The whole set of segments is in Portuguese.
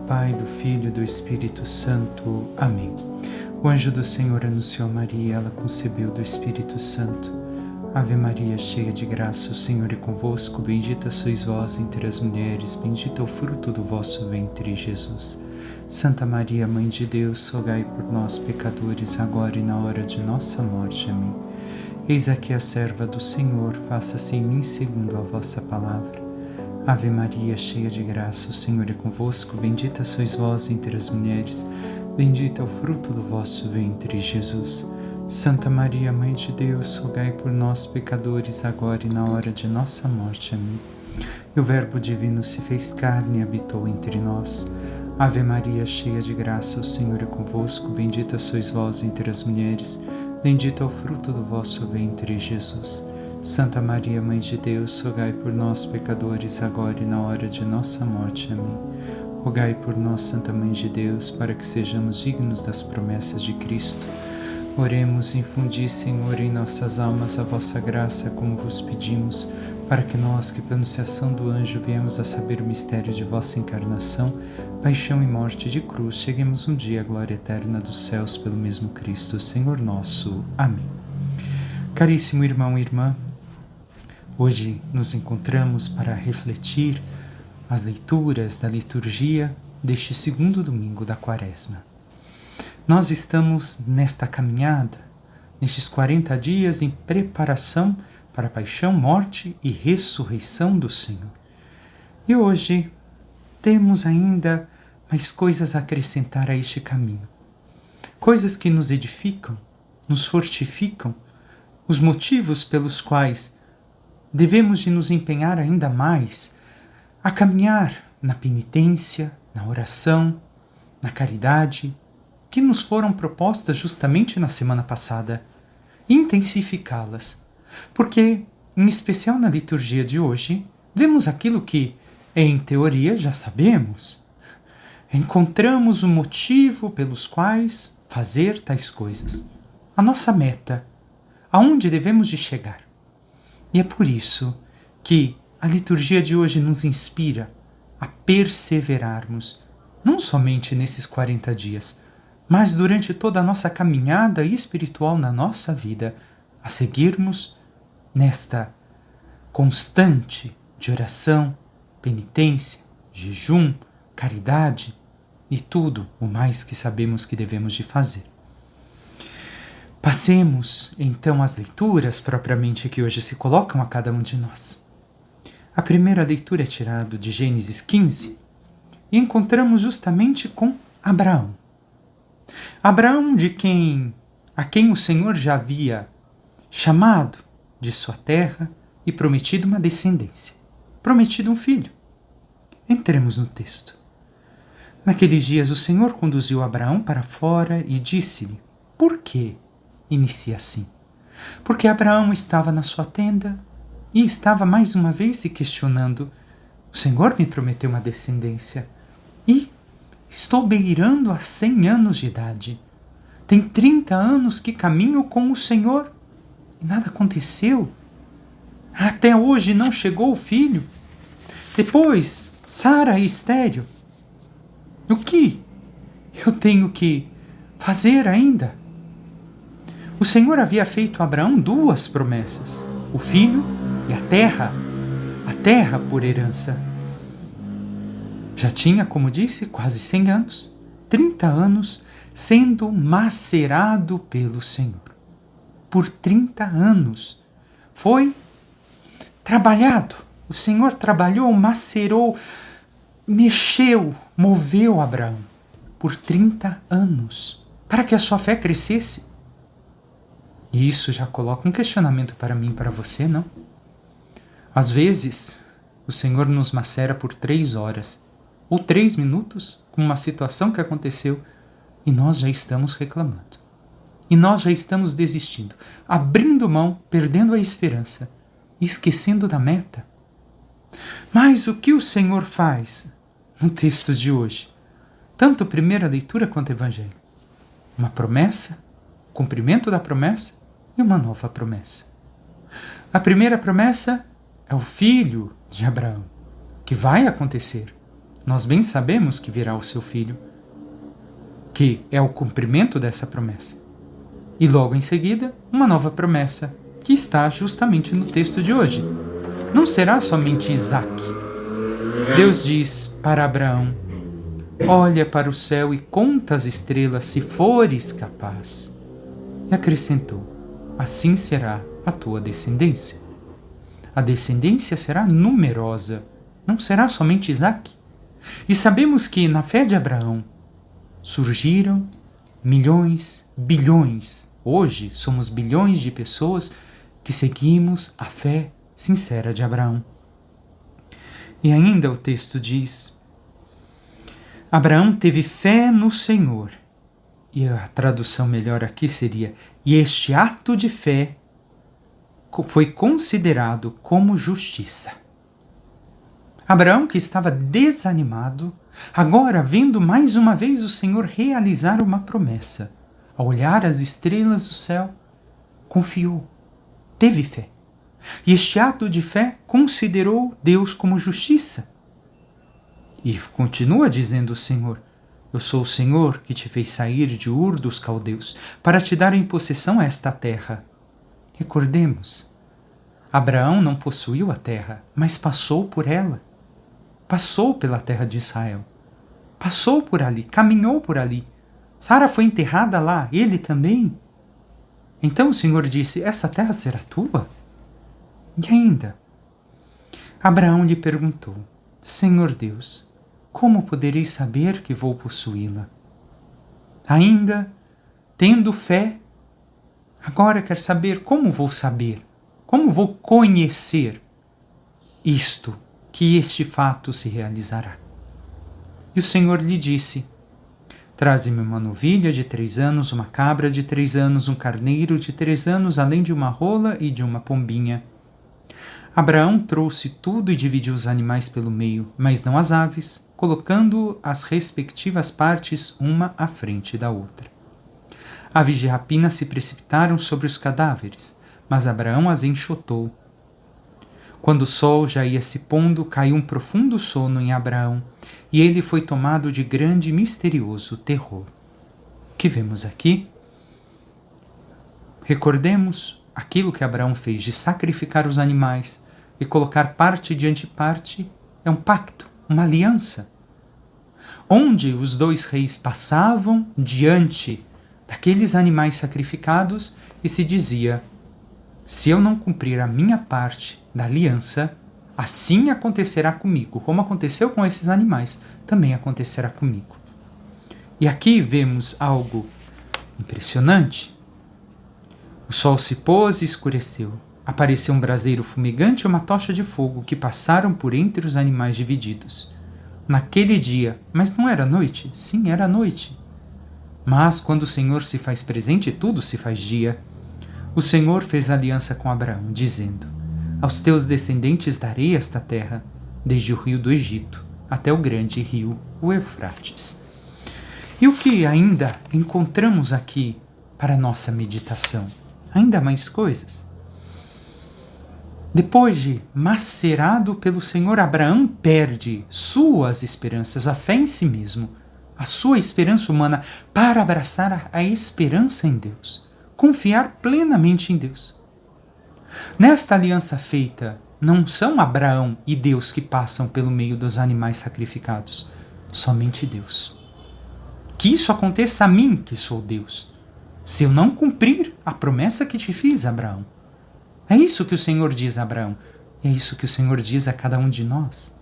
Pai, do Filho e do Espírito Santo. Amém. O anjo do Senhor anunciou a Maria, ela concebeu do Espírito Santo. Ave Maria, cheia de graça, o Senhor é convosco, bendita sois vós entre as mulheres, bendito é o fruto do vosso ventre, Jesus. Santa Maria, Mãe de Deus, rogai por nós, pecadores, agora e na hora de nossa morte. Amém. Eis aqui a serva do Senhor, faça-se em mim segundo a vossa palavra. Ave Maria, cheia de graça, o Senhor é convosco, bendita sois vós entre as mulheres, bendito é o fruto do vosso ventre, Jesus. Santa Maria, Mãe de Deus, rogai por nós, pecadores, agora e na hora de nossa morte. Amém. E o Verbo divino se fez carne e habitou entre nós. Ave Maria, cheia de graça, o Senhor é convosco, bendita sois vós entre as mulheres, bendito é o fruto do vosso ventre, Jesus. Santa Maria, Mãe de Deus, rogai por nós, pecadores, agora e na hora de nossa morte. Amém. Rogai por nós, Santa Mãe de Deus, para que sejamos dignos das promessas de Cristo. Oremos, infundi, Senhor, em nossas almas a vossa graça, como vos pedimos, para que nós, que pela anunciação do anjo viemos a saber o mistério de vossa encarnação, paixão e morte de cruz, cheguemos um dia à glória eterna dos céus pelo mesmo Cristo, Senhor nosso. Amém. Caríssimo irmão e irmã, hoje nos encontramos para refletir as leituras da liturgia deste segundo domingo da Quaresma. Nós estamos nesta caminhada, nestes 40 dias em preparação para a paixão, morte e ressurreição do Senhor. E hoje temos ainda mais coisas a acrescentar a este caminho. Coisas que nos edificam, nos fortificam, os motivos pelos quais devemos de nos empenhar ainda mais a caminhar na penitência, na oração, na caridade, que nos foram propostas justamente na semana passada, e intensificá-las, porque, em especial na liturgia de hoje, vemos aquilo que, em teoria, já sabemos. Encontramos o motivo pelos quais fazer tais coisas, a nossa meta, aonde devemos de chegar. E é por isso que a liturgia de hoje nos inspira a perseverarmos, não somente nesses 40 dias, mas durante toda a nossa caminhada espiritual na nossa vida, a seguirmos nesta constante de oração, penitência, jejum, caridade e tudo o mais que sabemos que devemos de fazer. Passemos, então, às leituras propriamente que hoje se colocam a cada um de nós. A primeira leitura é tirada de Gênesis 15 e encontramos justamente com Abraão. Abraão, a quem o Senhor já havia chamado de sua terra e prometido uma descendência, prometido um filho. Entremos no texto. Naqueles dias o Senhor conduziu Abraão para fora e disse-lhe: por quê? Inicia assim. Porque Abraão estava na sua tenda e estava mais uma vez se questionando: o Senhor me prometeu uma descendência e estou beirando a 100 anos de idade. Tem 30 anos que caminho com o Senhor e nada aconteceu. Até hoje não chegou o filho. Depois, Sara é estéril. O que eu tenho que fazer ainda? O Senhor havia feito a Abraão 2 promessas: o filho e a terra por herança. Já tinha, como disse, quase 100 anos, 30 anos sendo macerado pelo Senhor. Por 30 anos foi trabalhado. O Senhor trabalhou, macerou, mexeu, moveu Abraão por 30 anos para que a sua fé crescesse. E isso já coloca um questionamento para mim e para você, não? Às vezes, o Senhor nos macera por 3 horas ou 3 minutos com uma situação que aconteceu e nós já estamos reclamando. E nós já estamos desistindo, abrindo mão, perdendo a esperança, esquecendo da meta. Mas o que o Senhor faz no texto de hoje? Tanto a primeira leitura quanto o Evangelho. Uma promessa, cumprimento da promessa e uma nova promessa. A primeira promessa é o filho de Abraão, que vai acontecer. nós bem sabemos que virá o seu filho, que é o cumprimento dessa promessa. E logo em seguida, uma nova promessa, que está justamente no texto de hoje. Não será somente Isaac. Deus diz para Abraão: olha para o céu e conta as estrelas, se fores capaz. E acrescentou: assim será a tua descendência. A descendência será numerosa, não será somente Isaac. E sabemos que na fé de Abraão surgiram milhões, bilhões. Hoje somos bilhões de pessoas que seguimos a fé sincera de Abraão. E ainda o texto diz: Abraão teve fé no Senhor. E a tradução melhor aqui seria: e este ato de fé foi considerado como justiça. Abraão, que estava desanimado, agora vendo mais uma vez o Senhor realizar uma promessa, ao olhar as estrelas do céu, confiou, teve fé. E este ato de fé considerou Deus como justiça. E continua dizendo o Senhor: eu sou o Senhor que te fez sair de Ur dos Caldeus, para te dar em possessão esta terra. Recordemos, Abraão não possuiu a terra, mas passou por ela. Passou pela terra de Israel. Passou por ali, caminhou por ali. Sara foi enterrada lá, ele também. Então o Senhor disse: essa terra será tua? E ainda, Abraão lhe perguntou: Senhor Deus, como poderei saber que vou possuí-la? Ainda, tendo fé, agora quer saber como vou saber, como vou conhecer que este fato se realizará. E o Senhor lhe disse: traze-me uma novilha de 3 anos, uma cabra de 3 anos, um carneiro de 3 anos, além de uma rola e de uma pombinha. Abraão trouxe tudo e dividiu os animais pelo meio, mas não as aves, colocando as respectivas partes uma à frente da outra. Aves de rapina se precipitaram sobre os cadáveres, mas Abraão as enxotou. Quando o sol já ia se pondo, caiu um profundo sono em Abraão, e ele foi tomado de grande e misterioso terror. O que vemos aqui? Recordemos aquilo que Abraão fez de sacrificar os animais e colocar parte diante parte, é um pacto, uma aliança, onde os 2 reis passavam diante daqueles animais sacrificados e se dizia: se eu não cumprir a minha parte da aliança, assim acontecerá comigo. Como aconteceu com esses animais, também acontecerá comigo. E aqui vemos algo impressionante. O sol se pôs e escureceu. Apareceu um braseiro fumegante e uma tocha de fogo que passaram por entre os animais divididos. Naquele dia, mas não era noite? Sim, era noite. Mas quando o Senhor se faz presente, tudo se faz dia. O Senhor fez aliança com Abraão, dizendo: aos teus descendentes darei esta terra, desde o rio do Egito até o grande rio, o Eufrates. E o que ainda encontramos aqui para nossa meditação? Ainda mais coisas. Depois de macerado pelo Senhor, Abraão perde suas esperanças, a fé em si mesmo, a sua esperança humana, para abraçar a esperança em Deus, confiar plenamente em Deus. Nesta aliança feita, não são Abraão e Deus que passam pelo meio dos animais sacrificados, somente Deus. Que isso aconteça a mim, que sou Deus, se eu não cumprir a promessa que te fiz, Abraão. É isso que o Senhor diz a Abraão, e é isso que o Senhor diz a cada um de nós.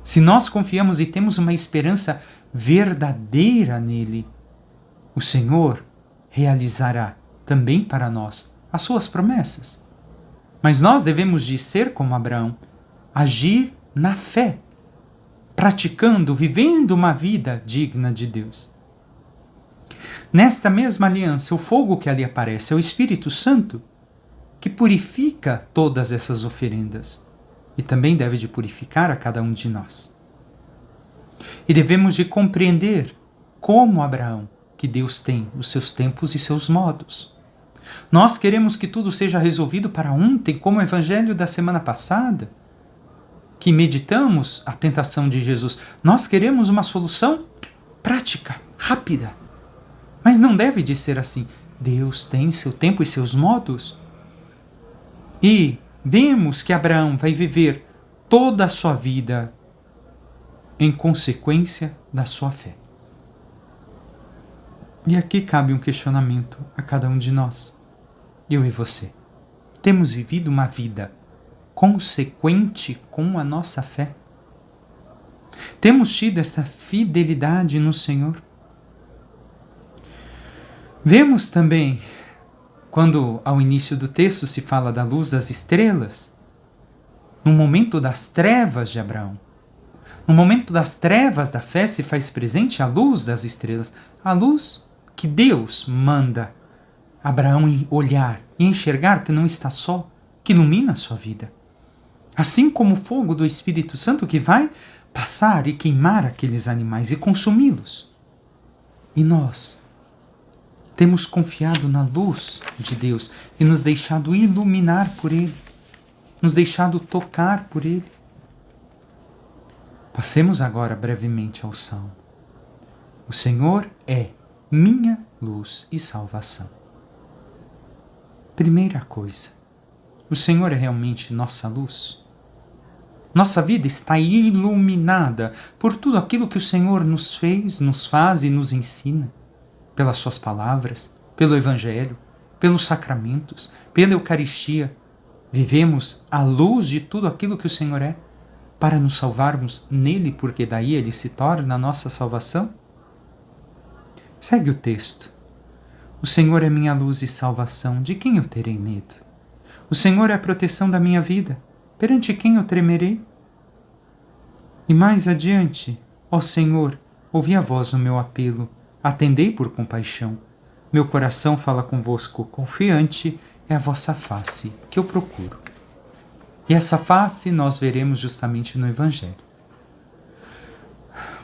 Se nós confiamos e temos uma esperança verdadeira nele, o Senhor realizará também para nós as suas promessas. Mas nós devemos de ser como Abraão, agir na fé, praticando, vivendo uma vida digna de Deus. Nesta mesma aliança, o fogo que ali aparece é o Espírito Santo, que purifica todas essas oferendas e também deve de purificar a cada um de nós. E devemos de compreender, como Abraão, que Deus tem os seus tempos e seus modos. Nós queremos que tudo seja resolvido para ontem, como o evangelho da semana passada, que meditamos a tentação de Jesus. Nós queremos uma solução prática, rápida. Mas não deve de ser assim. Deus tem seu tempo e seus modos. E vemos que Abraão vai viver toda a sua vida em consequência da sua fé. E aqui cabe um questionamento a cada um de nós. Eu e você. Temos vivido uma vida consequente com a nossa fé? Temos tido essa fidelidade no Senhor? Vemos também, quando ao início do texto se fala da luz das estrelas, no momento das trevas de Abraão, no momento das trevas da fé se faz presente a luz das estrelas, a luz que Deus manda Abraão olhar e enxergar que não está só, que ilumina a sua vida. Assim como o fogo do Espírito Santo que vai passar e queimar aqueles animais e consumi-los. E nós temos confiado na luz de Deus e nos deixado iluminar por Ele, nos deixado tocar por Ele. Passemos agora brevemente ao Salmo. O Senhor é minha luz e salvação. Primeira coisa, o Senhor é realmente nossa luz? Nossa vida está iluminada por tudo aquilo que o Senhor nos fez, nos faz e nos ensina, pelas suas palavras, pelo Evangelho, pelos sacramentos, pela Eucaristia. Vivemos à luz de tudo aquilo que o Senhor é, para nos salvarmos nele, porque daí ele se torna a nossa salvação? Segue o texto. O Senhor é minha luz e salvação, de quem eu terei medo? O Senhor é a proteção da minha vida, perante quem eu tremerei? E mais adiante, ó Senhor, ouvi a voz do meu apelo, atendei por compaixão. Meu coração fala convosco confiante, é a vossa face que eu procuro. E essa face nós veremos justamente no Evangelho,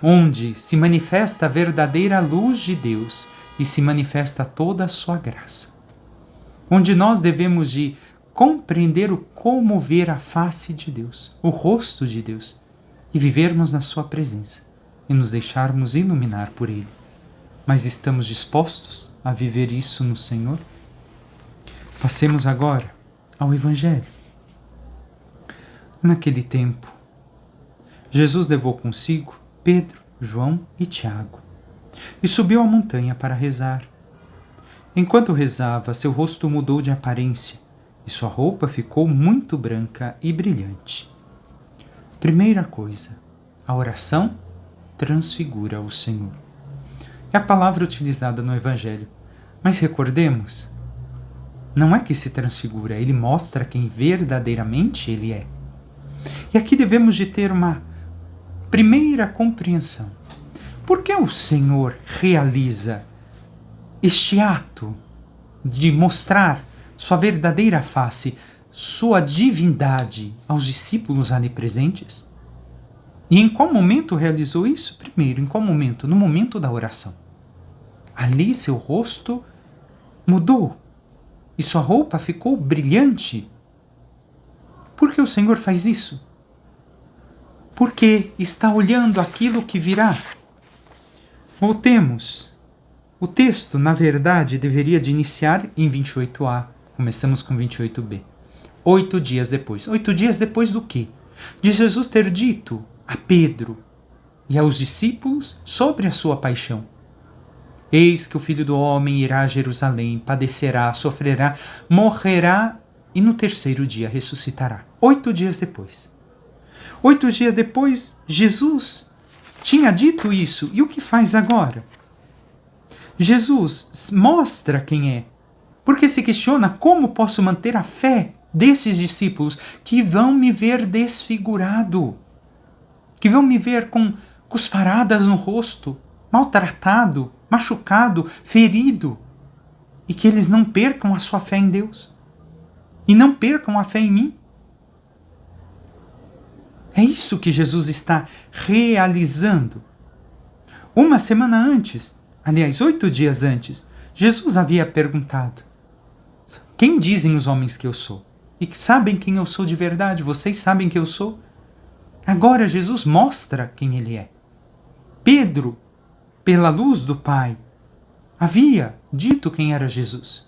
onde se manifesta a verdadeira luz de Deus e se manifesta toda a sua graça. Onde nós devemos de compreender o como ver a face de Deus, o rosto de Deus, e vivermos na sua presença e nos deixarmos iluminar por Ele. Mas estamos dispostos a viver isso no Senhor? Passemos agora ao Evangelho. Naquele tempo, Jesus levou consigo Pedro, João e Tiago e subiu a montanha para rezar. Enquanto rezava, seu rosto mudou de aparência e sua roupa ficou muito branca e brilhante. Primeira coisa, a oração transfigura o Senhor. É a palavra utilizada no Evangelho, mas recordemos, não é que se transfigura, ele mostra quem verdadeiramente ele é. E aqui devemos de ter uma primeira compreensão. Por que o Senhor realiza este ato de mostrar sua verdadeira face, sua divindade aos discípulos ali presentes? E em qual momento realizou isso? Primeiro, em qual momento? No momento da oração. Ali seu rosto mudou e sua roupa ficou brilhante. Por que o Senhor faz isso? Porque está olhando aquilo que virá. Voltemos. O texto, na verdade, deveria de iniciar em 28a. Começamos com 28b. 8 dias depois. 8 dias depois do quê? De Jesus ter dito a Pedro e aos discípulos sobre a sua paixão. Eis que o Filho do Homem irá a Jerusalém, padecerá, sofrerá, morrerá e no terceiro dia ressuscitará. 8 dias depois. 8 dias depois, Jesus tinha dito isso. E o que faz agora? Jesus mostra quem é, porque se questiona como posso manter a fé desses discípulos que vão me ver desfigurado, que vão me ver com cusparadas no rosto, maltratado, machucado, ferido, e que eles não percam a sua fé em Deus e não percam a fé em mim. É isso que Jesus está realizando. Uma semana antes, aliás, 8 dias antes, Jesus havia perguntado: quem dizem os homens que eu sou? E que sabem quem eu sou de verdade? Vocês sabem quem eu sou? Agora Jesus mostra quem ele é. Pedro, pela luz do Pai, havia dito quem era Jesus.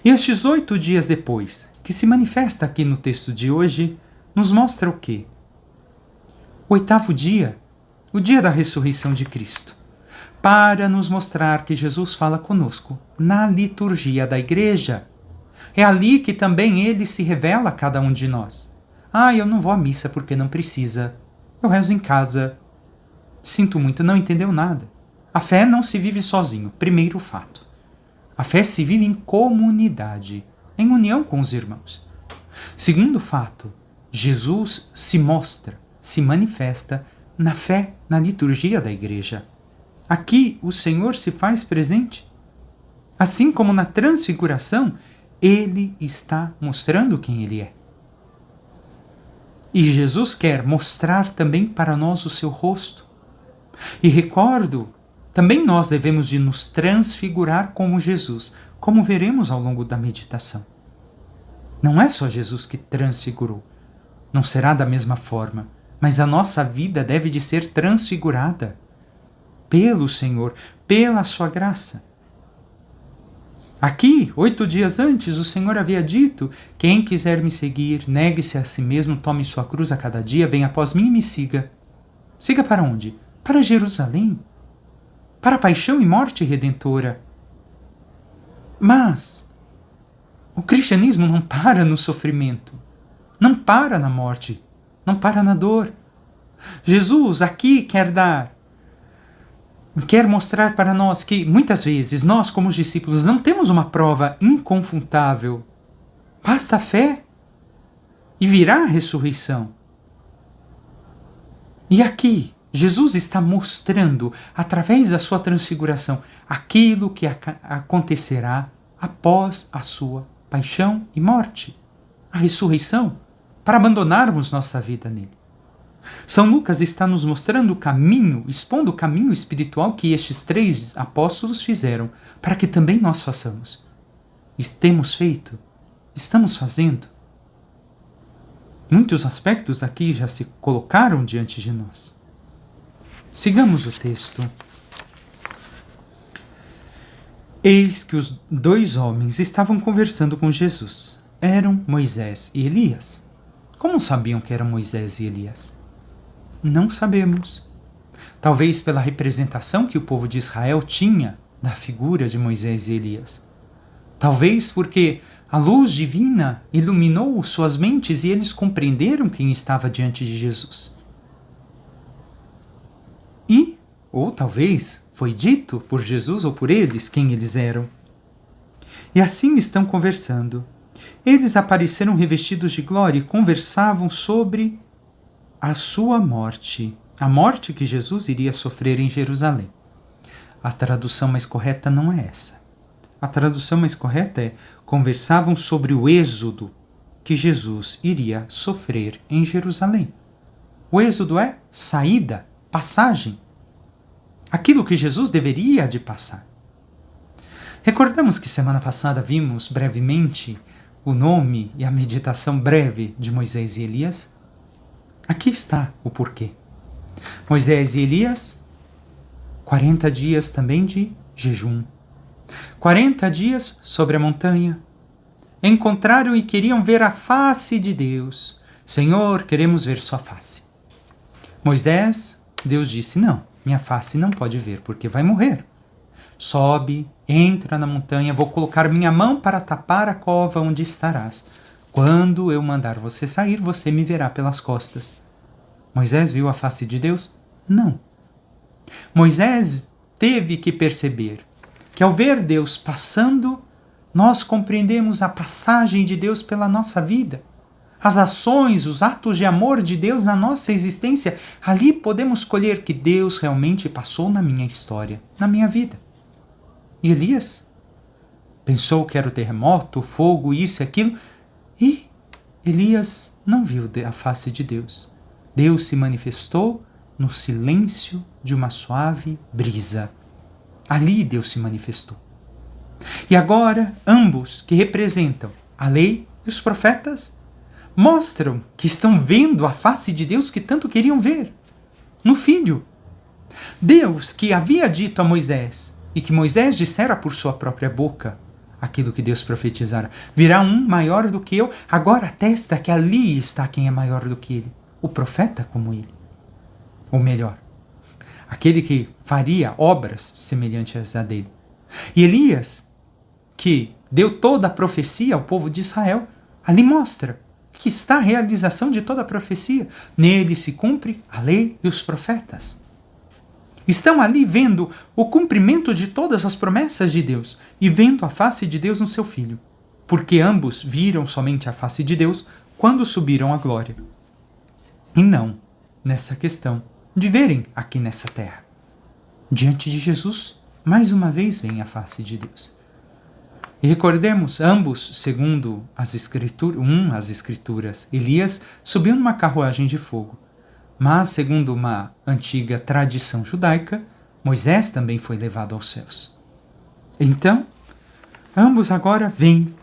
E estes 8 dias depois, que se manifesta aqui no texto de hoje, nos mostra o quê? O 8º dia, o dia da ressurreição de Cristo, para nos mostrar que Jesus fala conosco na liturgia da igreja. É ali que também ele se revela a cada um de nós. Eu não vou à missa porque não precisa. Eu rezo em casa. Sinto muito, não entendeu nada. A fé não se vive sozinho, primeiro fato. A fé se vive em comunidade, em união com os irmãos. Segundo fato, Jesus se mostra, se manifesta na fé, na liturgia da igreja. Aqui o Senhor se faz presente. Assim como na transfiguração, ele está mostrando quem ele é. E Jesus quer mostrar também para nós o seu rosto. E recordo, também nós devemos de nos transfigurar como Jesus, como veremos ao longo da meditação. Não é só Jesus que transfigurou, não será da mesma forma, mas a nossa vida deve de ser transfigurada pelo Senhor, pela sua graça. Aqui, 8 dias antes, o Senhor havia dito: quem quiser me seguir, negue-se a si mesmo, tome sua cruz a cada dia, venha após mim e me siga. Siga para onde? Para Jerusalém, para a paixão e morte redentora. Mas o cristianismo não para no sofrimento, não para na morte, não para na dor. Jesus aqui quer mostrar para nós que, muitas vezes, nós como discípulos não temos uma prova inconfutável. Basta a fé e virá a ressurreição. E aqui, Jesus está mostrando, através da sua transfiguração, aquilo que acontecerá após a sua paixão e morte, a ressurreição, para abandonarmos nossa vida nele. São Lucas está nos mostrando o caminho, expondo o caminho espiritual que estes 3 apóstolos fizeram, para que também nós façamos. Temos feito? Estamos fazendo? Muitos aspectos aqui já se colocaram diante de nós. Sigamos o texto. Eis que os 2 homens estavam conversando com Jesus. Eram Moisés e Elias. Como sabiam que eram Moisés e Elias? Não sabemos. Talvez pela representação que o povo de Israel tinha da figura de Moisés e Elias. Talvez porque a luz divina iluminou suas mentes e eles compreenderam quem estava diante de Jesus. Ou talvez foi dito por Jesus ou por eles quem eles eram. E assim estão conversando. Eles apareceram revestidos de glória e conversavam sobre a sua morte, a morte que Jesus iria sofrer em Jerusalém. A tradução mais correta não é essa. A tradução mais correta é: conversavam sobre o êxodo que Jesus iria sofrer em Jerusalém. O êxodo é saída, passagem. Aquilo que Jesus deveria de passar. Recordamos que semana passada vimos brevemente o nome e a meditação breve de Moisés e Elias? Aqui está o porquê. Moisés e Elias, 40 dias também de jejum. 40 dias sobre a montanha. Encontraram e queriam ver a face de Deus. Senhor, queremos ver sua face. Moisés, Deus disse: não, minha face não pode ver, porque vai morrer. Sobe, entra na montanha, vou colocar minha mão para tapar a cova onde estarás. Quando eu mandar você sair, você me verá pelas costas. Moisés viu a face de Deus? Não. Moisés teve que perceber que ao ver Deus passando, nós compreendemos a passagem de Deus pela nossa vida. As ações, os atos de amor de Deus na nossa existência. Ali podemos colher que Deus realmente passou na minha história, na minha vida. E Elias pensou que era o terremoto, o fogo, isso e aquilo. E Elias não viu a face de Deus. Deus se manifestou no silêncio de uma suave brisa. Ali Deus se manifestou. E agora, ambos que representam a lei e os profetas, mostram que estão vendo a face de Deus que tanto queriam ver, no Filho. Deus que havia dito a Moisés, e que Moisés dissera por sua própria boca, aquilo que Deus profetizara: virá um maior do que eu, agora atesta que ali está quem é maior do que ele, o profeta como ele. Ou melhor, aquele que faria obras semelhantes a dele. E Elias, que deu toda a profecia ao povo de Israel, ali mostra que está a realização de toda a profecia. Nele se cumpre a lei e os profetas. Estão ali vendo o cumprimento de todas as promessas de Deus e vendo a face de Deus no seu Filho, porque ambos viram somente a face de Deus quando subiram à glória, e não nessa questão de verem aqui nessa terra. Diante de Jesus, mais uma vez vem a face de Deus. E recordemos, ambos, segundo as Escrituras, Elias subiu numa carruagem de fogo. Mas, segundo uma antiga tradição judaica, Moisés também foi levado aos céus. Então, ambos agora veem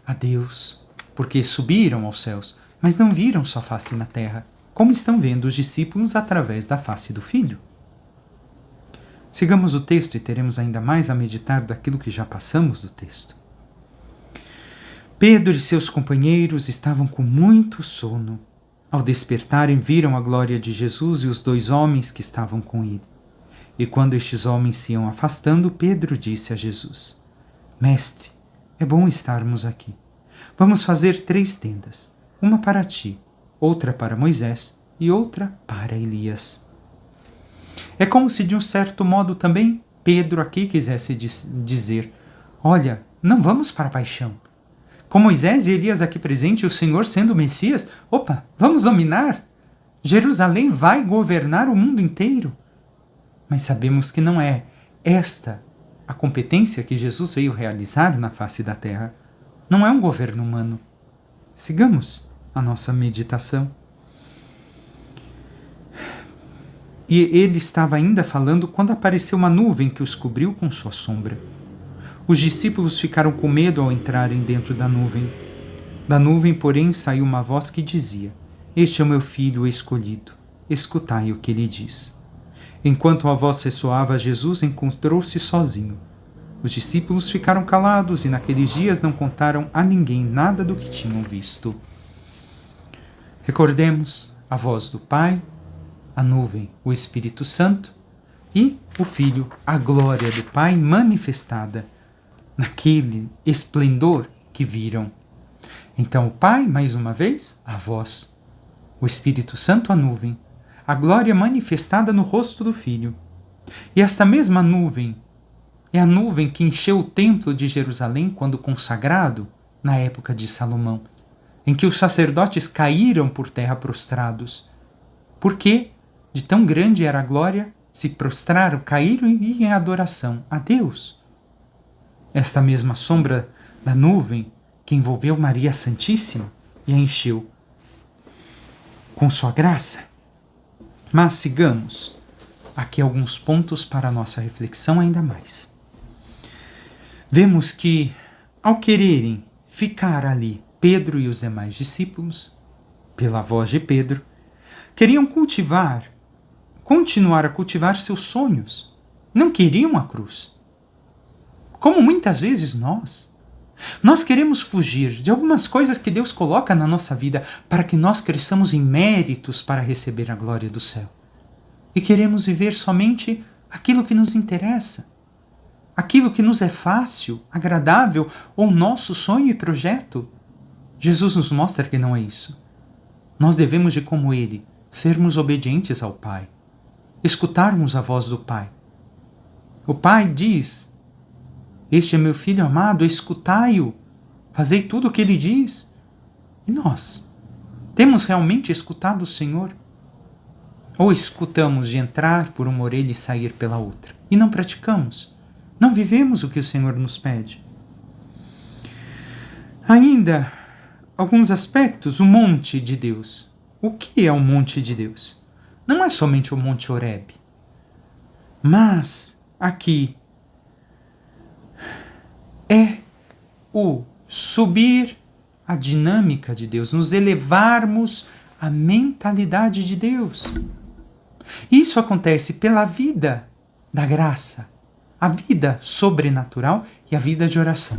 a Deus, porque subiram aos céus, mas não viram sua face na terra, como estão vendo os discípulos através da face do Filho. Sigamos o texto e teremos ainda mais a meditar daquilo que já passamos do texto. Pedro e seus companheiros estavam com muito sono. Ao despertarem, viram a glória de Jesus e os 2 homens que estavam com ele. E quando estes homens se iam afastando, Pedro disse a Jesus: Mestre, é bom estarmos aqui. Vamos fazer 3 tendas, uma para ti, outra para Moisés e outra para Elias. É como se de um certo modo também Pedro aqui quisesse dizer: olha, não vamos para a paixão. Com Moisés e Elias aqui presente, e o Senhor sendo o Messias, vamos dominar. Jerusalém vai governar o mundo inteiro. Mas sabemos que não é esta a competência que Jesus veio realizar na face da terra. Não é um governo humano. Sigamos a nossa meditação. E ele estava ainda falando quando apareceu uma nuvem que os cobriu com sua sombra. Os discípulos ficaram com medo ao entrarem dentro da nuvem. Da nuvem, porém, saiu uma voz que dizia: Este é o meu filho escolhido, escutai o que ele diz. Enquanto a voz ressoava, Jesus encontrou-se sozinho. Os discípulos ficaram calados e naqueles dias não contaram a ninguém nada do que tinham visto. Recordemos a voz do Pai, a nuvem, o Espírito Santo, e o Filho, a glória do Pai manifestada naquele esplendor que viram. Então o Pai, mais uma vez, a voz, o Espírito Santo, a nuvem, a glória manifestada no rosto do Filho. E esta mesma nuvem é a nuvem que encheu o templo de Jerusalém quando consagrado, na época de Salomão, em que os sacerdotes caíram por terra prostrados, porque de tão grande era a glória, se prostraram, caíram em adoração a Deus. Esta mesma sombra da nuvem que envolveu Maria Santíssima e a encheu com sua graça. Mas sigamos aqui alguns pontos para a nossa reflexão ainda mais. Vemos que, ao quererem ficar ali, Pedro e os demais discípulos, pela voz de Pedro, queriam continuar a cultivar seus sonhos. Não queriam a cruz. Como muitas vezes nós queremos fugir de algumas coisas que Deus coloca na nossa vida para que nós cresçamos em méritos para receber a glória do céu. E queremos viver somente aquilo que nos interessa, aquilo que nos é fácil, agradável, ou nosso sonho e projeto. Jesus nos mostra que não é isso. Nós devemos, de como Ele, sermos obedientes ao Pai, escutarmos a voz do Pai. O Pai diz: Este é meu filho amado, escutai-o, fazei tudo o que ele diz. E nós, temos realmente escutado o Senhor? Ou escutamos de entrar por uma orelha e sair pela outra? E não praticamos, não vivemos o que o Senhor nos pede. Ainda, alguns aspectos, o monte de Deus. O que é o monte de Deus? Não é somente o Monte Horebe, mas aqui é o subir a dinâmica de Deus, nos elevarmos à mentalidade de Deus. Isso acontece pela vida da graça, a vida sobrenatural e a vida de oração.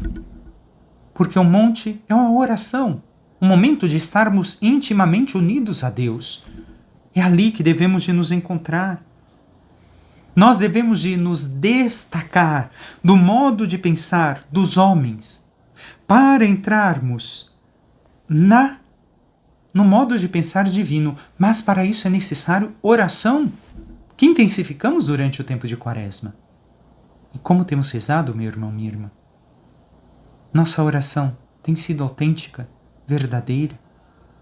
Porque o monte é uma oração, um momento de estarmos intimamente unidos a Deus. É ali que devemos de nos encontrar. Nós devemos de nos destacar do modo de pensar dos homens para entrarmos no modo de pensar divino. Mas para isso é necessário oração, que intensificamos durante o tempo de Quaresma. E como temos rezado, meu irmão, minha irmã? Nossa oração tem sido autêntica, verdadeira,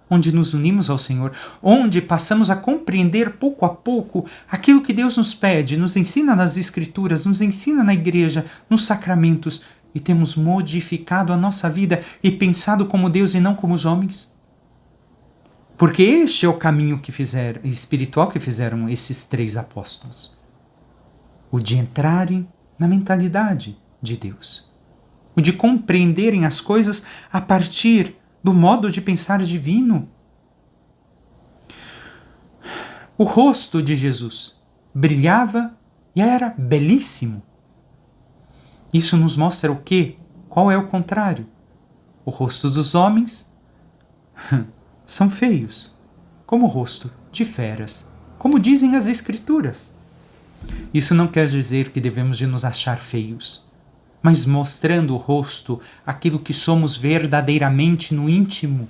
onde nos unimos ao Senhor, onde passamos a compreender pouco a pouco aquilo que Deus nos pede, nos ensina nas Escrituras, nos ensina na igreja, nos sacramentos, e temos modificado a nossa vida e pensado como Deus e não como os homens. Porque este é o caminho espiritual que fizeram esses 3 apóstolos. O de entrarem na mentalidade de Deus. O de compreenderem as coisas a partir do modo de pensar divino. O rosto de Jesus brilhava e era belíssimo. Isso nos mostra o quê? Qual é o contrário? O rosto dos homens são feios, como o rosto de feras, como dizem as Escrituras. Isso não quer dizer que devemos de nos achar feios, mas mostrando o rosto, aquilo que somos verdadeiramente no íntimo.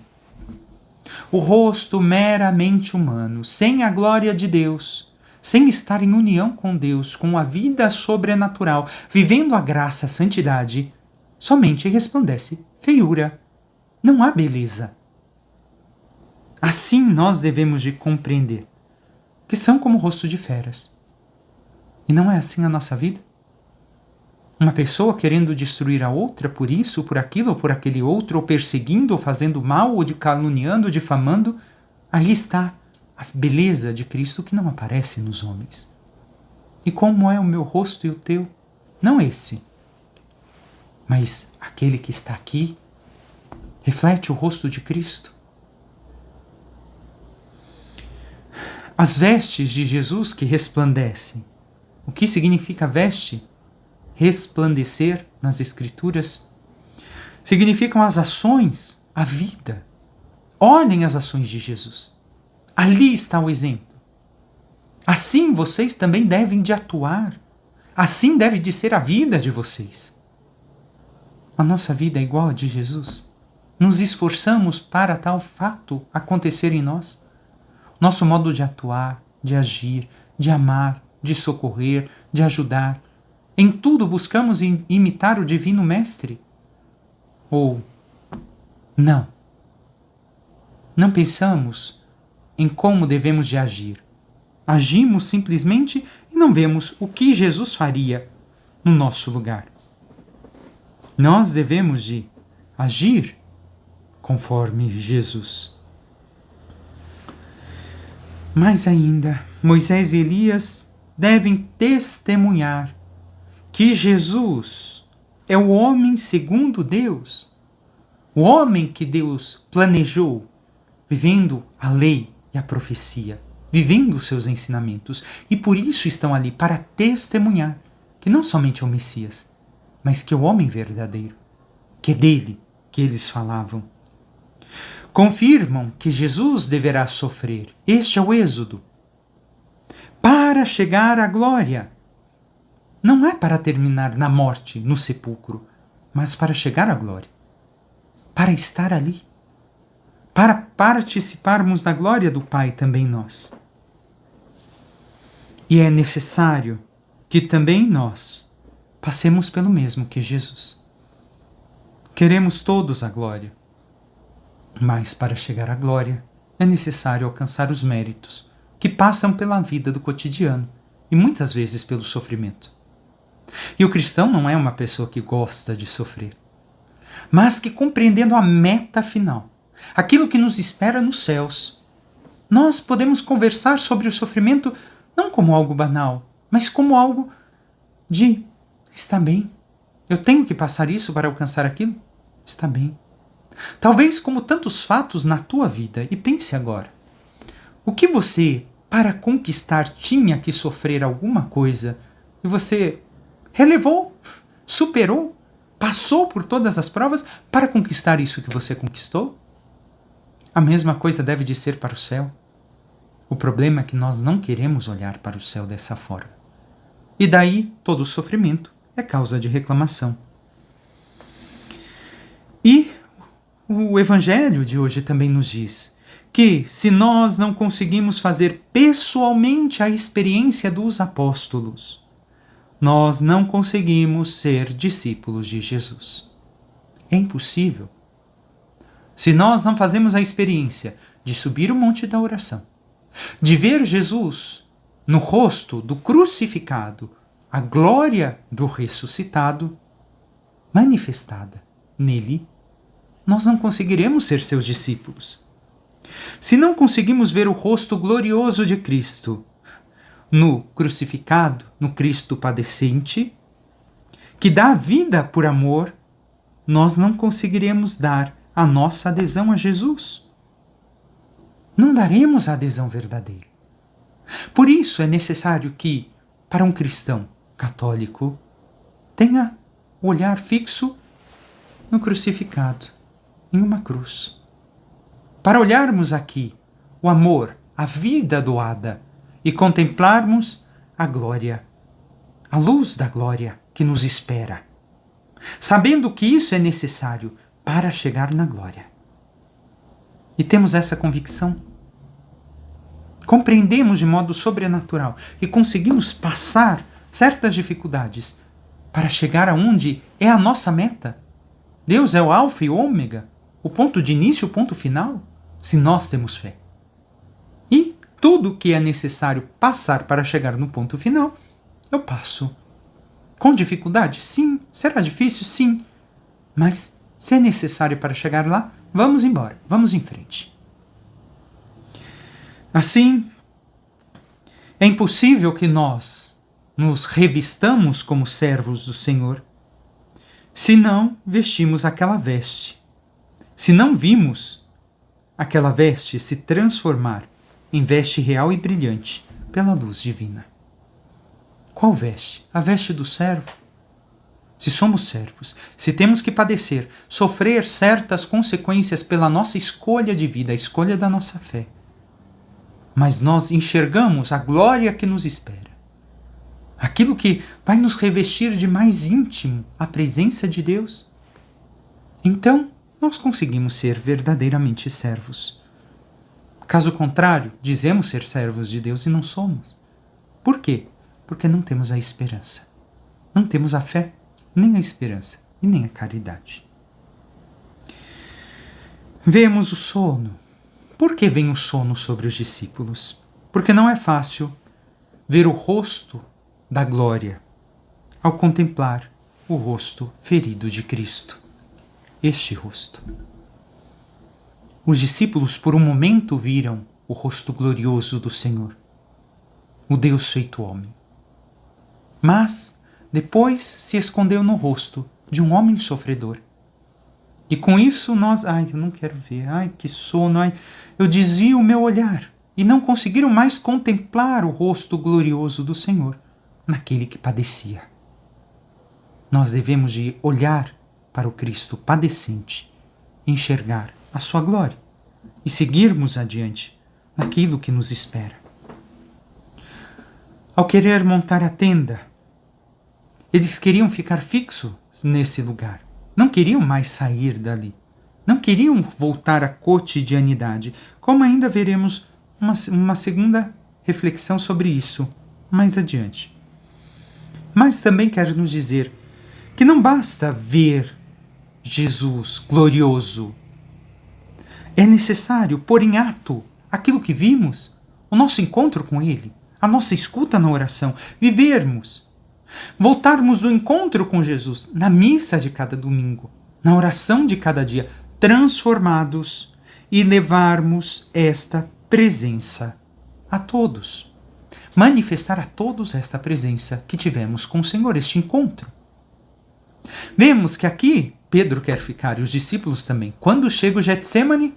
O rosto meramente humano, sem a glória de Deus, sem estar em união com Deus, com a vida sobrenatural, vivendo a graça, a santidade, somente resplandece feiura. Não há beleza. Assim nós devemos de compreender que são como o rosto de feras. E não é assim a nossa vida? Uma pessoa querendo destruir a outra por isso, por aquilo, ou por aquele outro, ou perseguindo, ou fazendo mal, ou caluniando, ou difamando, ali está a beleza de Cristo que não aparece nos homens. E como é o meu rosto e o teu? Não esse, mas aquele que está aqui reflete o rosto de Cristo. As vestes de Jesus que resplandecem. O que significa veste? Resplandecer nas Escrituras. Significam as ações, a vida. Olhem as ações de Jesus. Ali está o exemplo. Assim vocês também devem de atuar. Assim deve de ser a vida de vocês. A nossa vida é igual a de Jesus. Nos esforçamos para tal fato acontecer em nós. Nosso modo de atuar, de agir, de amar, de socorrer, de ajudar. Em tudo buscamos imitar o Divino Mestre? Ou não? Não pensamos em como devemos de agir. Agimos simplesmente e não vemos o que Jesus faria no nosso lugar. Nós devemos de agir conforme Jesus. Mais ainda, Moisés e Elias devem testemunhar que Jesus é o homem segundo Deus, o homem que Deus planejou, vivendo a lei e a profecia, vivendo os seus ensinamentos, e por isso estão ali para testemunhar que não somente é o Messias, mas que é o homem verdadeiro, que é dele que eles falavam. Confirmam que Jesus deverá sofrer. Este é o Êxodo. Para chegar à glória. Não é para terminar na morte, no sepulcro, mas para chegar à glória. Para estar ali. Para participarmos da glória do Pai também nós. E é necessário que também nós passemos pelo mesmo que Jesus. Queremos todos a glória. Mas para chegar à glória é necessário alcançar os méritos que passam pela vida do cotidiano e muitas vezes pelo sofrimento. E o cristão não é uma pessoa que gosta de sofrer, mas que compreendendo a meta final, aquilo que nos espera nos céus, nós podemos conversar sobre o sofrimento não como algo banal, mas como algo de está bem, eu tenho que passar isso para alcançar aquilo? Está bem. Talvez como tantos fatos na tua vida, e pense agora. O que você, para conquistar, tinha que sofrer alguma coisa e você relevou, superou, passou por todas as provas para conquistar isso que você conquistou? A mesma coisa deve de ser para o céu. O problema é que nós não queremos olhar para o céu dessa forma. E daí todo o sofrimento é causa de reclamação. E o Evangelho de hoje também nos diz que se nós não conseguimos fazer pessoalmente a experiência dos apóstolos, nós não conseguimos ser discípulos de Jesus. É impossível. Se nós não fazemos a experiência de subir o monte da oração, de ver Jesus no rosto do crucificado, a glória do ressuscitado manifestada nele, nós não conseguiremos ser seus discípulos. Se não conseguimos ver o rosto glorioso de Cristo no crucificado, no Cristo padecente, que dá a vida por amor, nós não conseguiremos dar a nossa adesão a Jesus. Não daremos a adesão verdadeira. Por isso é necessário que, para um cristão católico, tenha o olhar fixo no crucificado, em uma cruz. Para olharmos aqui o amor, a vida doada e contemplarmos a glória, a luz da glória que nos espera, sabendo que isso é necessário para chegar na glória. E temos essa convicção. Compreendemos de modo sobrenatural e conseguimos passar certas dificuldades para chegar aonde é a nossa meta. Deus é o alfa e o ômega, o ponto de início e o ponto final, se nós temos fé. E tudo o que é necessário passar para chegar no ponto final, eu passo. Com dificuldade? Sim. Será difícil? Sim. Mas se é necessário para chegar lá, vamos embora, vamos em frente. Assim, é impossível que nós nos revistamos como servos do Senhor se não vestimos aquela veste, se não vimos aquela veste se transformar em veste real e brilhante pela luz divina. Qual veste? A veste do servo. Se somos servos, se temos que padecer, sofrer certas consequências pela nossa escolha de vida, a escolha da nossa fé, mas nós enxergamos a glória que nos espera, aquilo que vai nos revestir de mais íntimo a presença de Deus, então nós conseguimos ser verdadeiramente servos. Caso contrário, dizemos ser servos de Deus e não somos. Por quê? Porque não temos a esperança. Não temos a fé, nem a esperança e nem a caridade. Vemos o sono. Por que vem o sono sobre os discípulos? Porque não é fácil ver o rosto da glória ao contemplar o rosto ferido de Cristo. Este rosto. Os discípulos por um momento viram o rosto glorioso do Senhor, o Deus feito homem. Mas depois se escondeu no rosto de um homem sofredor. E com isso eu não quero ver, que sono, eu desvio o meu olhar. E não conseguiram mais contemplar o rosto glorioso do Senhor, naquele que padecia. Nós devemos de olhar para o Cristo padecente, enxergar a sua glória e seguirmos adiante naquilo que nos espera. Ao querer montar a tenda, eles queriam ficar fixos nesse lugar. Não queriam mais sair dali. Não queriam voltar à cotidianidade, como ainda veremos uma segunda reflexão sobre isso mais adiante. Mas também quero nos dizer que não basta ver Jesus glorioso. É necessário pôr em ato aquilo que vimos, o nosso encontro com Ele, a nossa escuta na oração, vivermos. Voltarmos do encontro com Jesus na missa de cada domingo, na oração de cada dia, transformados e levarmos esta presença a todos. Manifestar a todos esta presença que tivemos com o Senhor, este encontro. Vemos que aqui Pedro quer ficar e os discípulos também. Quando chega o Getsêmani,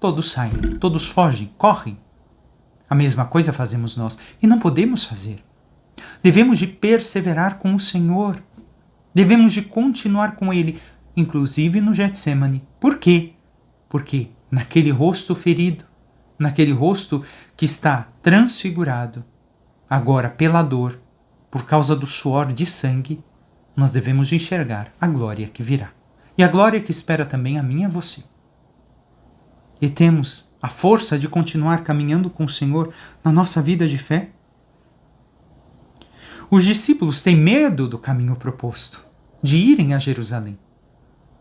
todos saem, todos fogem, correm. A mesma coisa fazemos nós e não podemos fazer. Devemos de perseverar com o Senhor. Devemos de continuar com Ele, inclusive no Getsêmani. Por quê? Porque naquele rosto ferido, naquele rosto que está transfigurado, agora pela dor, por causa do suor de sangue, nós devemos de enxergar a glória que virá. E a glória que espera também a mim e a você. E temos a força de continuar caminhando com o Senhor na nossa vida de fé. Os discípulos têm medo do caminho proposto, de irem a Jerusalém,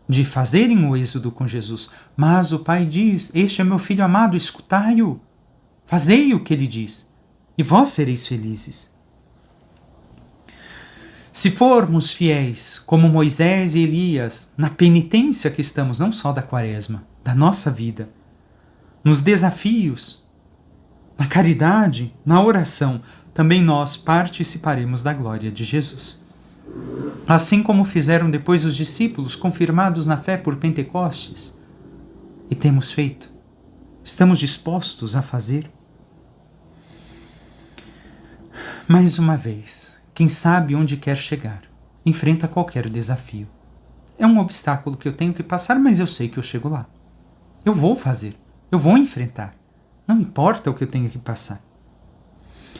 de fazerem o êxodo com Jesus. Mas o Pai diz: este é meu filho amado, escutai-o, fazei o que ele diz, e vós sereis felizes. Se formos fiéis, como Moisés e Elias, na penitência que estamos, não só da Quaresma, da nossa vida, nos desafios, na caridade, na oração, também nós participaremos da glória de Jesus. Assim como fizeram depois os discípulos, confirmados na fé por Pentecostes. E temos feito. Estamos dispostos a fazer. Mais uma vez, quem sabe onde quer chegar, enfrenta qualquer desafio. É um obstáculo que eu tenho que passar, mas eu sei que eu chego lá. Eu vou fazer, eu vou enfrentar. Não importa o que eu tenho que passar.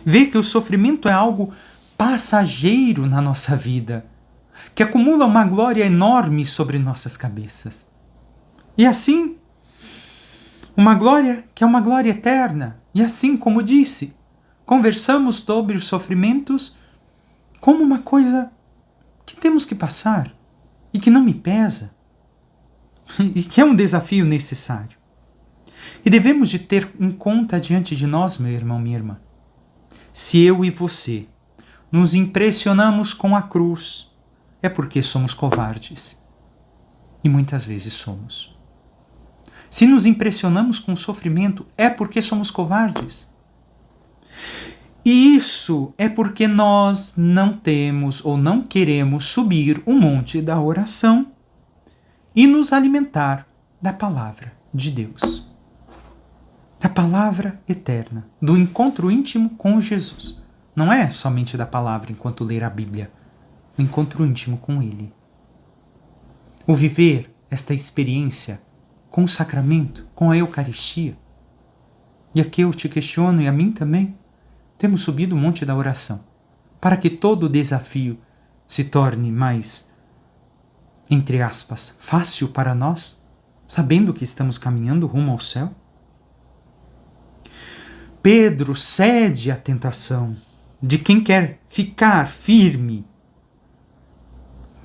Vê que o sofrimento é algo passageiro na nossa vida, que acumula uma glória enorme sobre nossas cabeças. E assim, uma glória que é uma glória eterna. E assim, como disse, conversamos sobre os sofrimentos como uma coisa que temos que passar e que não me pesa e que é um desafio necessário. E devemos de ter em conta diante de nós, meu irmão, minha irmã, se eu e você nos impressionamos com a cruz, é porque somos covardes. E muitas vezes somos. Se nos impressionamos com o sofrimento, é porque somos covardes. E isso é porque nós não temos ou não queremos subir o monte da oração e nos alimentar da palavra de Deus. Da palavra eterna, do encontro íntimo com Jesus. Não é somente da palavra enquanto ler a Bíblia, o encontro íntimo com Ele. O viver esta experiência com o sacramento, com a Eucaristia. E aqui eu te questiono, e a mim também, temos subido o monte da oração, para que todo o desafio se torne mais, entre aspas, fácil para nós, sabendo que estamos caminhando rumo ao céu? Pedro cede à tentação de quem quer ficar firme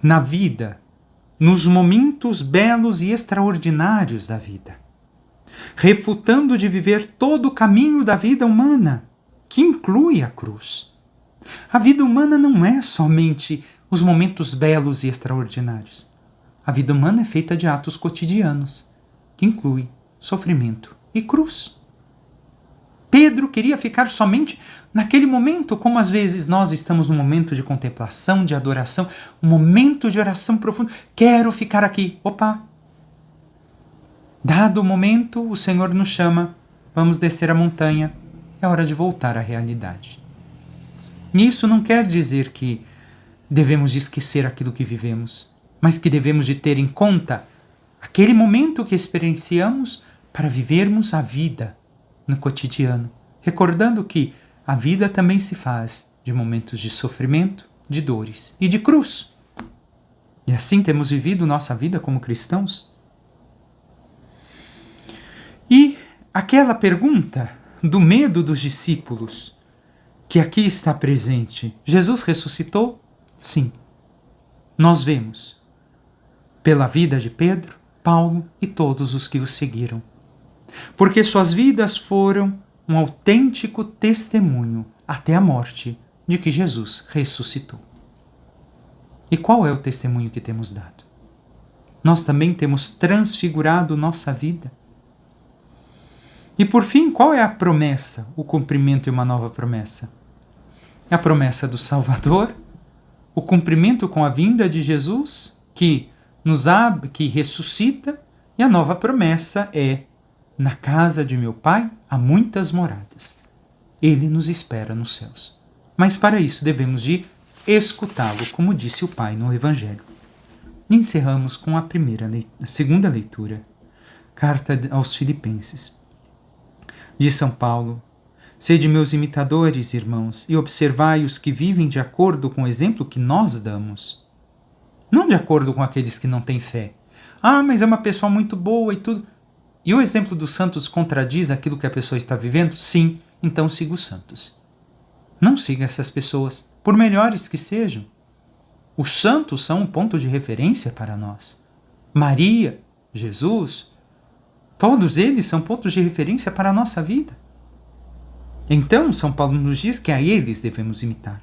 na vida, nos momentos belos e extraordinários da vida, refutando de viver todo o caminho da vida humana, que inclui a cruz. A vida humana não é somente os momentos belos e extraordinários. A vida humana é feita de atos cotidianos, que inclui sofrimento e cruz. Pedro queria ficar somente naquele momento, como às vezes nós estamos num momento de contemplação, de adoração, um momento de oração profunda. Quero ficar aqui. Opa! Dado o momento, o Senhor nos chama. Vamos descer a montanha. É hora de voltar à realidade. E isso não quer dizer que devemos de esquecer aquilo que vivemos, mas que devemos de ter em conta aquele momento que experienciamos para vivermos a vida no cotidiano, recordando que a vida também se faz de momentos de sofrimento, de dores e de cruz. E assim temos vivido nossa vida como cristãos. E aquela pergunta do medo dos discípulos, que aqui está presente, Jesus ressuscitou? Sim. Nós vemos pela vida de Pedro, Paulo e todos os que o seguiram. Porque suas vidas foram um autêntico testemunho até a morte de que Jesus ressuscitou. E qual é o testemunho que temos dado? Nós também temos transfigurado nossa vida. E por fim, qual é a promessa, o cumprimento e uma nova promessa? A promessa do Salvador, o cumprimento com a vinda de Jesus, que que ressuscita, e a nova promessa é: na casa de meu Pai há muitas moradas. Ele nos espera nos céus. Mas para isso devemos de escutá-lo, como disse o Pai no Evangelho. Encerramos com a segunda leitura. Carta aos Filipenses. De São Paulo. Sede meus imitadores, irmãos, e observai os que vivem de acordo com o exemplo que nós damos. Não de acordo com aqueles que não têm fé. Ah, mas é uma pessoa muito boa e tudo. E o exemplo dos santos contradiz aquilo que a pessoa está vivendo? Sim, então siga os santos. Não siga essas pessoas, por melhores que sejam. Os santos são um ponto de referência para nós. Maria, Jesus, todos eles são pontos de referência para a nossa vida. Então, São Paulo nos diz que a eles devemos imitar.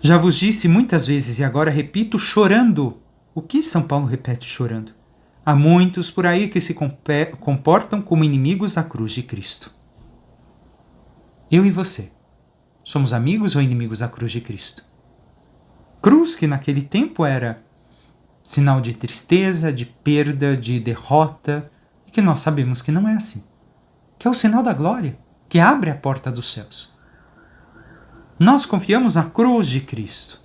Já vos disse muitas vezes e agora repito, chorando. O que São Paulo repete chorando? Há muitos por aí que se comportam como inimigos da cruz de Cristo. Eu e você, somos amigos ou inimigos da cruz de Cristo? Cruz que naquele tempo era sinal de tristeza, de perda, de derrota, e que nós sabemos que não é assim. Que é o sinal da glória, que abre a porta dos céus. Nós confiamos na cruz de Cristo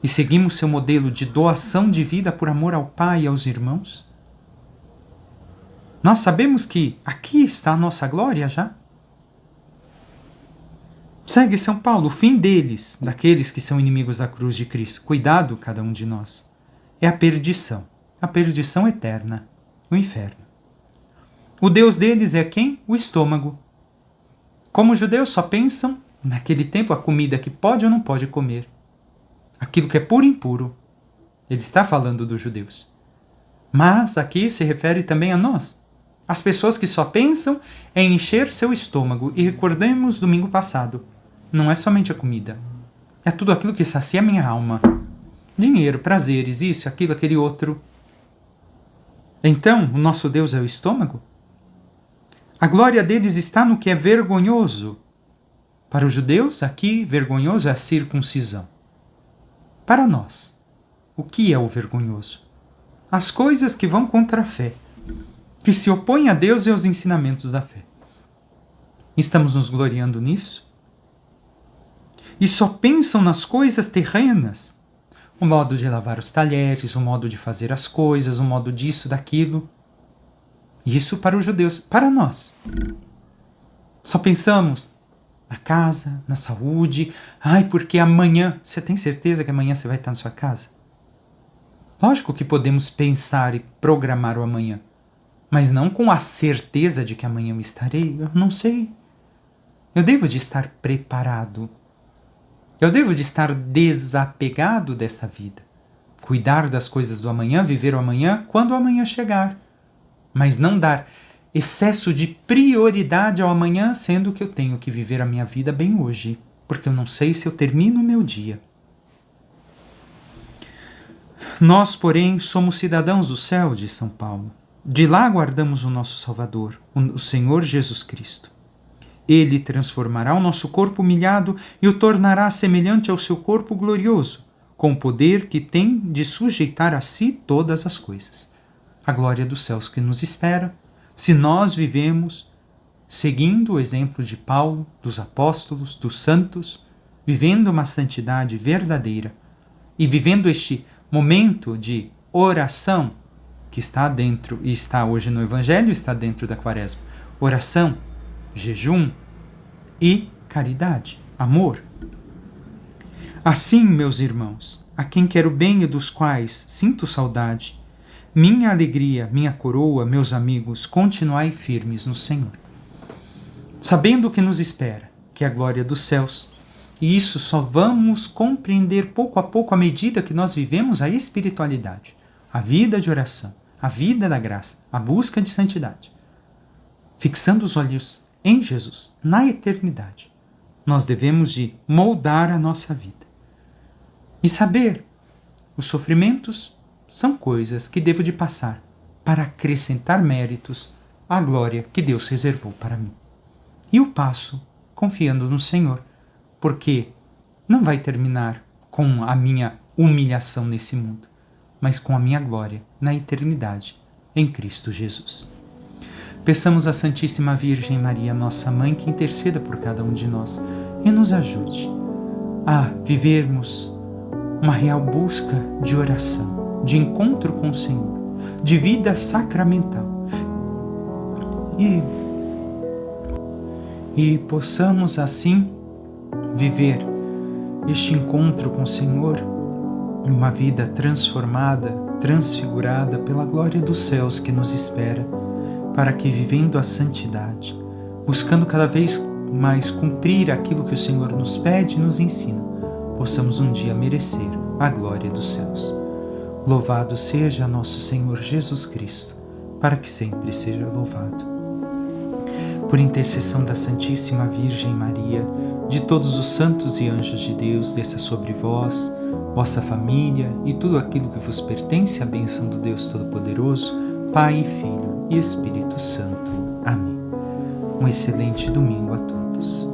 e seguimos seu modelo de doação de vida por amor ao Pai e aos irmãos. Nós sabemos que aqui está a nossa glória já. Segue São Paulo, o fim deles, daqueles que são inimigos da cruz de Cristo. Cuidado, cada um de nós. É a perdição eterna, o inferno. O Deus deles é quem? O estômago. Como os judeus só pensam, naquele tempo, a comida que pode ou não pode comer. Aquilo que é puro e impuro. Ele está falando dos judeus. Mas aqui se refere também a nós. As pessoas que só pensam em encher seu estômago. E recordemos domingo passado. Não é somente a comida. É tudo aquilo que sacia a minha alma. Dinheiro, prazeres, isso, aquilo, aquele outro. Então, o nosso Deus é o estômago? A glória deles está no que é vergonhoso. Para os judeus, aqui, vergonhoso é a circuncisão. Para nós, o que é o vergonhoso? As coisas que vão contra a fé, que se opõem a Deus e aos ensinamentos da fé. Estamos nos gloriando nisso? E só pensam nas coisas terrenas. O modo de lavar os talheres, o modo de fazer as coisas, o modo disso, daquilo. Isso para os judeus. Para nós, só pensamos na casa, na saúde. Ai, porque amanhã... Você tem certeza que amanhã você vai estar na sua casa? Lógico que podemos pensar e programar o amanhã, mas não com a certeza de que amanhã eu estarei. Eu não sei. Eu devo de estar preparado. Eu devo de estar desapegado dessa vida. Cuidar das coisas do amanhã, viver o amanhã quando o amanhã chegar. Mas não dar excesso de prioridade ao amanhã, sendo que eu tenho que viver a minha vida bem hoje, porque eu não sei se eu termino o meu dia. Nós, porém, somos cidadãos do céu, diz São Paulo. De lá aguardamos o nosso Salvador, o Senhor Jesus Cristo. Ele transformará o nosso corpo humilhado e o tornará semelhante ao seu corpo glorioso, com o poder que tem de sujeitar a si todas as coisas. A glória dos céus que nos espera, se nós vivemos seguindo o exemplo de Paulo, dos apóstolos, dos santos, vivendo uma santidade verdadeira e vivendo este momento de oração que está dentro, e está hoje no Evangelho, está dentro da Quaresma. Oração, jejum e caridade, amor. Assim, meus irmãos, a quem quero bem e dos quais sinto saudade, minha alegria, minha coroa, meus amigos, continuai firmes no Senhor. Sabendo o que nos espera, que é a glória dos céus, e isso só vamos compreender pouco a pouco à medida que nós vivemos a espiritualidade, a vida de oração, a vida da graça, a busca de santidade. Fixando os olhos em Jesus, na eternidade, nós devemos de moldar a nossa vida. E saber, os sofrimentos são coisas que devo de passar para acrescentar méritos à glória que Deus reservou para mim. E o passo confiando no Senhor, porque não vai terminar com a minha humilhação nesse mundo, mas com a minha glória na eternidade, em Cristo Jesus. Peçamos à Santíssima Virgem Maria, nossa Mãe, que interceda por cada um de nós e nos ajude a vivermos uma real busca de oração, de encontro com o Senhor, de vida sacramental e possamos assim viver este encontro com o Senhor em uma vida transformada, transfigurada pela glória dos céus que nos espera, para que, vivendo a santidade, buscando cada vez mais cumprir aquilo que o Senhor nos pede e nos ensina, possamos um dia merecer a glória dos céus. Louvado seja nosso Senhor Jesus Cristo, para que sempre seja louvado. Por intercessão da Santíssima Virgem Maria, de todos os santos e anjos de Deus, desça sobre vós, vossa família e tudo aquilo que vos pertence, a bênção do Deus Todo-Poderoso, Pai e Filho e Espírito Santo. Amém. Um excelente domingo a todos.